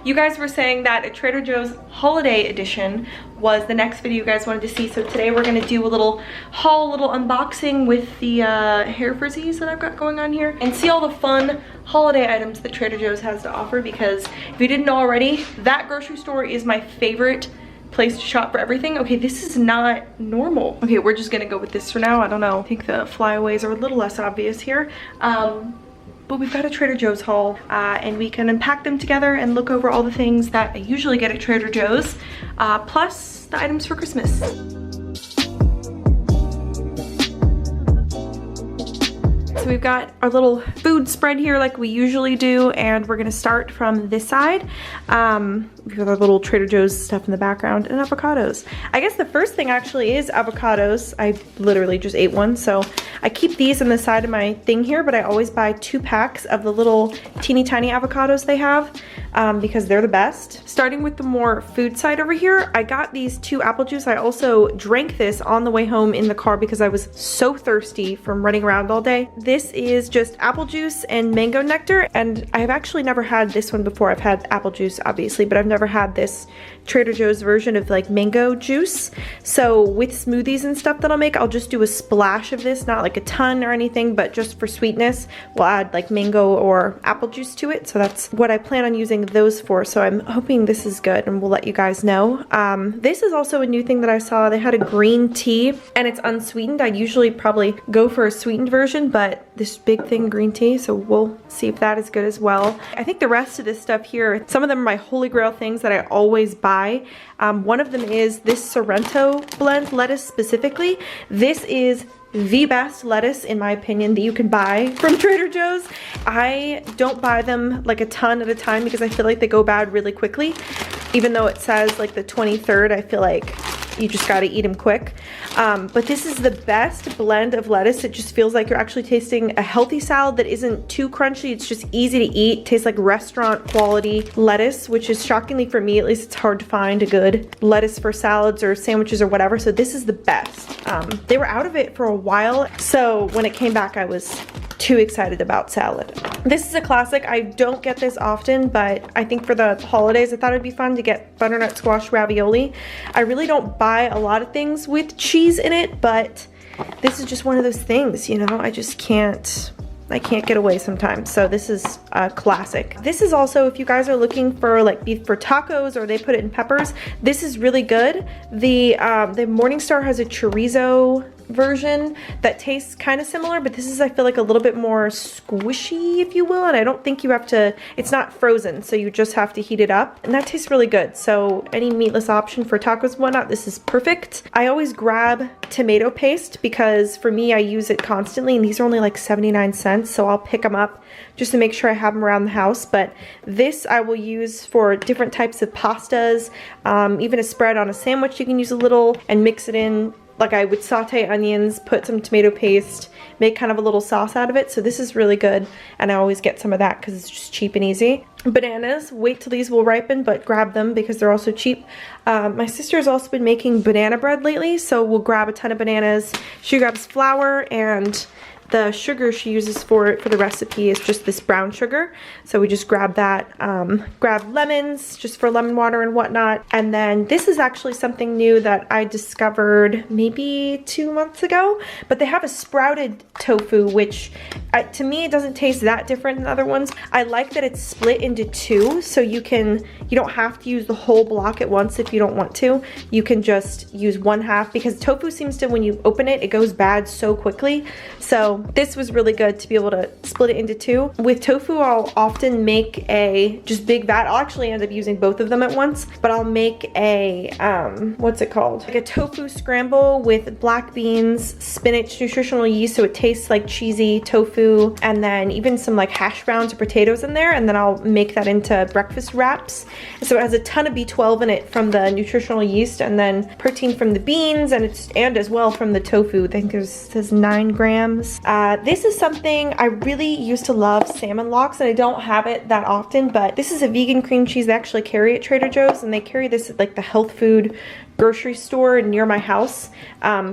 You guys were saying that a Trader Joe's holiday edition was the next video you guys wanted to see, so today we're going to do a little haul, a little unboxing with the hair frizzies that I've got going on here, and see all the fun holiday items that Trader Joe's has to offer, because if you didn't know already, that grocery store is my favorite place to shop for everything. Okay, this is not normal. Okay, we're just gonna go with this for now. I don't know. I think the flyaways are a little less obvious here. But we've got a Trader Joe's haul and we can unpack them together and look over all the things that I usually get at Trader Joe's, plus the items for Christmas. So we've got our little food spread here like we usually do, and we're gonna start from this side. We've got our little Trader Joe's stuff in the background and avocados. I guess the first thing actually is avocados. I literally just ate one, so I keep these on the side of my thing here, but I always buy 2 packs of the little teeny tiny avocados they have because they're the best. Starting with the more food side over here, I got these 2 apple juice. I also drank this on the way home in the car because I was so thirsty from running around all day. This is just apple juice and mango nectar, and I have actually never had this one before. I've had apple juice obviously, but I've never had this Trader Joe's version of like mango juice. So with smoothies and stuff that I'll make, I'll just do a splash of this, not like a ton or anything, but just for sweetness, we'll add like mango or apple juice to it. So that's what I plan on using those for. So I'm hoping this is good, and we'll let you guys know. This is also a new thing that I saw. They had a green tea and it's unsweetened. I usually probably go for a sweetened version, but this big thing, green tea, so we'll see if that is good as well. I think the rest of this stuff here, some of them are my holy grail things that I always buy. One of them is this Sorrento blend lettuce specifically. This is the best lettuce in my opinion that you can buy from Trader Joe's. I don't buy them like a ton at a time because I feel like they go bad really quickly. Even though it says like the 23rd, I feel like you just gotta eat them quick. But this is the best blend of lettuce. It just feels like you're actually tasting a healthy salad that isn't too crunchy. It's just easy to eat. Tastes like restaurant quality lettuce, which is shockingly for me, at least it's hard to find a good lettuce for salads or sandwiches or whatever. So this is the best. They were out of it for a while. So when it came back, I was too excited about salad. This is a classic. I don't get this often, but I think for the holidays, I thought it'd be fun to get butternut squash ravioli. I really don't buy a lot of things with cheese in it, but this is just one of those things, you know, I can't get away sometimes. So this is a classic. This is also, if you guys are looking for like beef for tacos or they put it in peppers, this is really good. The Morningstar has a chorizo version that tastes kind of similar, but this is, I feel like, a little bit more squishy, if you will, and I don't think you have to, it's not frozen, so you just have to heat it up, and that tastes really good. So any meatless option for tacos and whatnot, this is perfect. I always grab tomato paste because for me, I use it constantly, and these are only like 79 cents, so I'll pick them up just to make sure I have them around the house. But this I will use for different types of pastas, even a spread on a sandwich, you can use a little and mix it in. Like I would saute onions, put some tomato paste, make kind of a little sauce out of it. So this is really good, and I always get some of that because it's just cheap and easy. Bananas, wait till these will ripen, but grab them because they're also cheap. My sister has also been making banana bread lately, so we'll grab a ton of bananas. She grabs flour, and the sugar she uses for the recipe is just this brown sugar. So we just grab that, grab lemons just for lemon water and whatnot. And then this is actually something new that I discovered maybe 2 months ago, but they have a sprouted tofu, which to me, it doesn't taste that different than other ones. I like that it's split into 2, so you don't have to use the whole block at once if you don't want to. You can just use 1/2 because tofu seems to, when you open it, it goes bad so quickly. So this was really good to be able to split it into 2. With tofu, I'll often make a just big vat. I'll actually end up using both of them at once, but I'll make a, what's it called? Like a tofu scramble with black beans, spinach, nutritional yeast, so it tastes like cheesy tofu, and then even some like hash browns or potatoes in there, and then I'll make that into breakfast wraps. So it has a ton of B12 in it from the nutritional yeast, and then protein from the beans, and as well from the tofu. I think it says 9 grams. This is something I really used to love, salmon lox, and I don't have it that often, but this is a vegan cream cheese they actually carry at Trader Joe's, and they carry this at like the health food grocery store near my house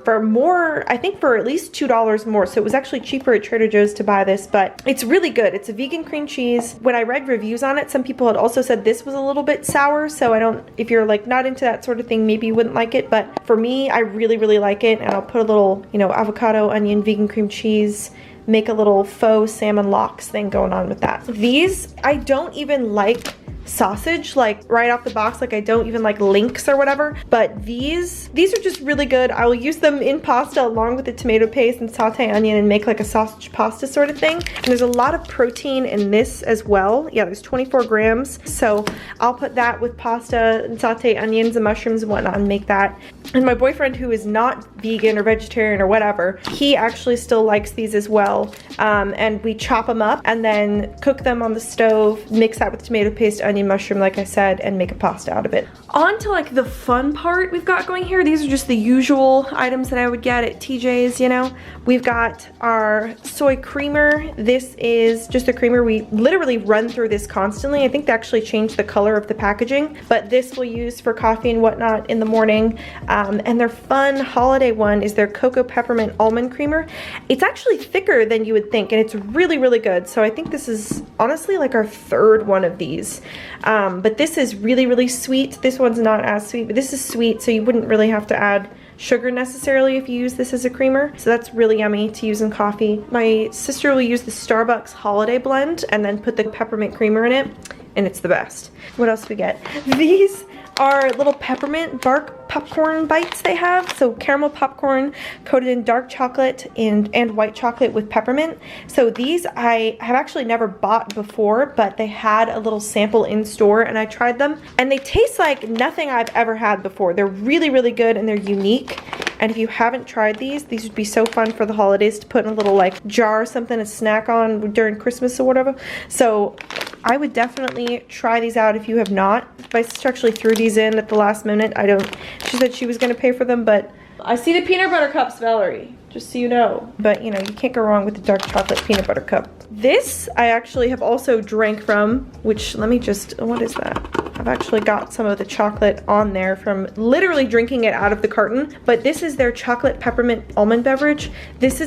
for more, I think for at least $2 more. So it was actually cheaper at Trader Joe's to buy this, but it's really good. It's a vegan cream cheese. When I read reviews on it, some people had also said this was a little bit sour. So I don't, if you're like not into that sort of thing, maybe you wouldn't like it. But for me, I really, really like it. And I'll put a little, you know, avocado, onion, vegan cream cheese, make a little faux salmon lox thing going on with that. These, I don't even like sausage like right off the box, like I don't even like links or whatever, but these are just really good. I will use them in pasta along with the tomato paste and saute onion and make like a sausage pasta sort of thing. And there's a lot of protein in this as well. Yeah, there's 24 grams, so I'll put that with pasta and saute onions and mushrooms and whatnot and make that. And my boyfriend, who is not vegan or vegetarian or whatever, he actually still likes these as well. And we chop them up and then cook them on the stove, mix that with tomato paste, onion, mushroom, like I said, and make a pasta out of it. On to like the fun part we've got going here. These are just the usual items that I would get at TJ's, you know. We've got our soy creamer. This is just a creamer. We literally run through this constantly. I think they actually changed the color of the packaging, but this we'll use for coffee and whatnot in the morning. And their fun holiday one is their cocoa peppermint almond creamer. It's actually thicker than you would think, and it's really, really good. So I think this is honestly like our third one of these. But this is really, really sweet. This one's not as sweet, but this is sweet, so you wouldn't really have to add sugar necessarily if you use this as a creamer. So that's really yummy to use in coffee. My sister will use the Starbucks holiday blend and then put the peppermint creamer in it, and it's the best. What else do we get? These are little peppermint bark popcorn bites they have. So caramel popcorn coated in dark chocolate and white chocolate with peppermint. So these I have actually never bought before, but they had a little sample in store and I tried them and they taste like nothing I've ever had before. They're really, really good and they're unique. And if you haven't tried these would be so fun for the holidays to put in a little like jar or something to snack on during Christmas or whatever. So I would definitely try these out if you have not. My sister actually threw these in at the last minute. She said she was gonna pay for them, but I see the peanut butter cups, Valerie, just so you know. But you know, you can't go wrong with the dark chocolate peanut butter cup. This I actually have also drank from, which let me just, what is that? I've actually got some of the chocolate on there from literally drinking it out of the carton, but this is their chocolate peppermint almond beverage. This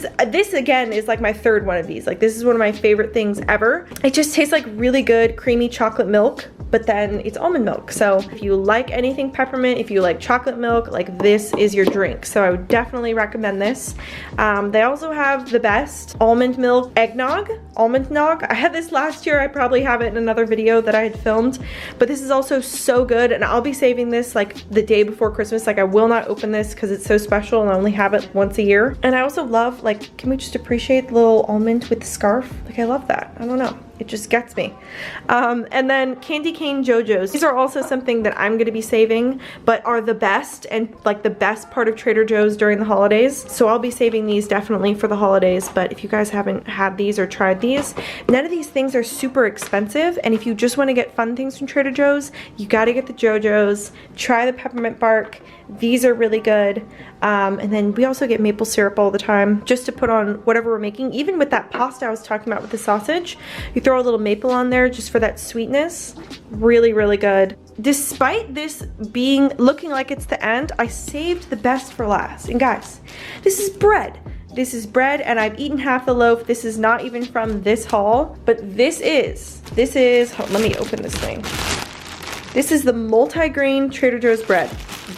again is like my third one of these. Like this is one of my favorite things ever. It just tastes like really good creamy chocolate milk, but then it's almond milk. So if you like anything peppermint, if you like chocolate milk, like this is your drink. So I would definitely recommend this. They also have the best almond milk eggnog, almond nog. I had this last year. I probably have it in another video that I had filmed, but this is also so good and I'll be saving this like the day before Christmas. Like I will not open this because it's so special and I only have it once a year. And I also love, like, can we just appreciate the little almond with the scarf? Like I love that. I don't know. It just gets me. And then candy cane JoJo's. These are also something that I'm gonna be saving, but are the best and like the best part of Trader Joe's during the holidays. So I'll be saving these definitely for the holidays, but if you guys haven't had these or tried these, none of these things are super expensive. And if you just wanna get fun things from Trader Joe's, you gotta get the JoJo's, try the peppermint bark. These are really good. And then we also get maple syrup all the time just to put on whatever we're making. Even with that pasta I was talking about with the sausage, you throw a little maple on there just for that sweetness. Really, really good. Despite this looking like it's the end, I saved the best for last. And guys, this is bread. This is bread and I've eaten half the loaf. This is not even from this haul, but this is, let me open this thing. This is the multi-grain Trader Joe's bread.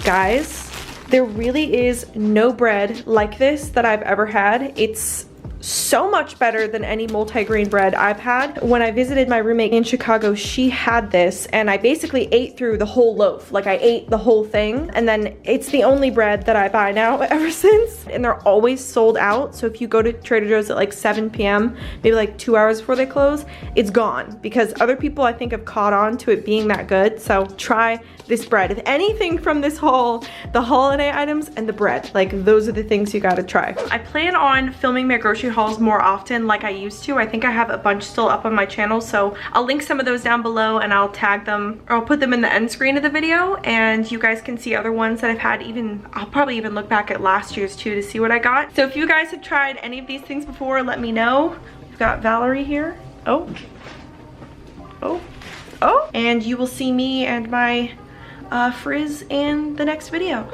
Guys, there really is no bread like this that I've ever had. It's so much better than any multi-grain bread I've had. When I visited my roommate in Chicago, she had this and I basically ate through the whole loaf. Like I ate the whole thing, and then it's the only bread that I buy now ever since. And they're always sold out. So if you go to Trader Joe's at like 7 p.m., maybe like 2 hours before they close, it's gone because other people I think have caught on to it being that good. So try this bread. If anything from this haul, the holiday items and the bread, like those are the things you gotta try. I plan on filming my grocery hauls more often like I used to. I think I have a bunch still up on my channel, so I'll link some of those down below and I'll tag them, or I'll put them in the end screen of the video and you guys can see other ones that I've had. I'll probably even look back at last year's too to see what I got. So if you guys have tried any of these things before, let me know. We've got Valerie here. Oh. And you will see me and my frizz in the next video.